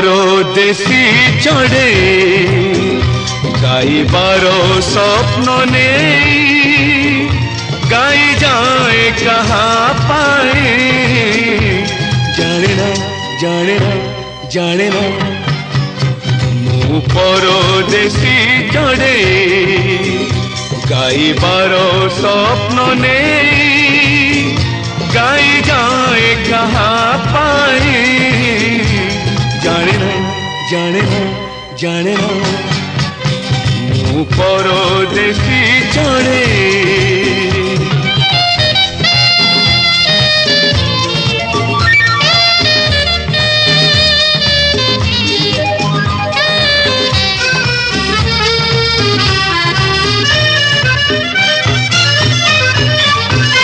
परदेसी चढ़े गाइबार स्वप्न ने गाई जाए कहाँ पाए जाने ना जाने ना जाने ना मु परदेसी चढ़े गाइबार स्वप्न ने गाई जाए कहाँ पाए जाने ना जाने ना जाने ना मु परदेसी चढ़े।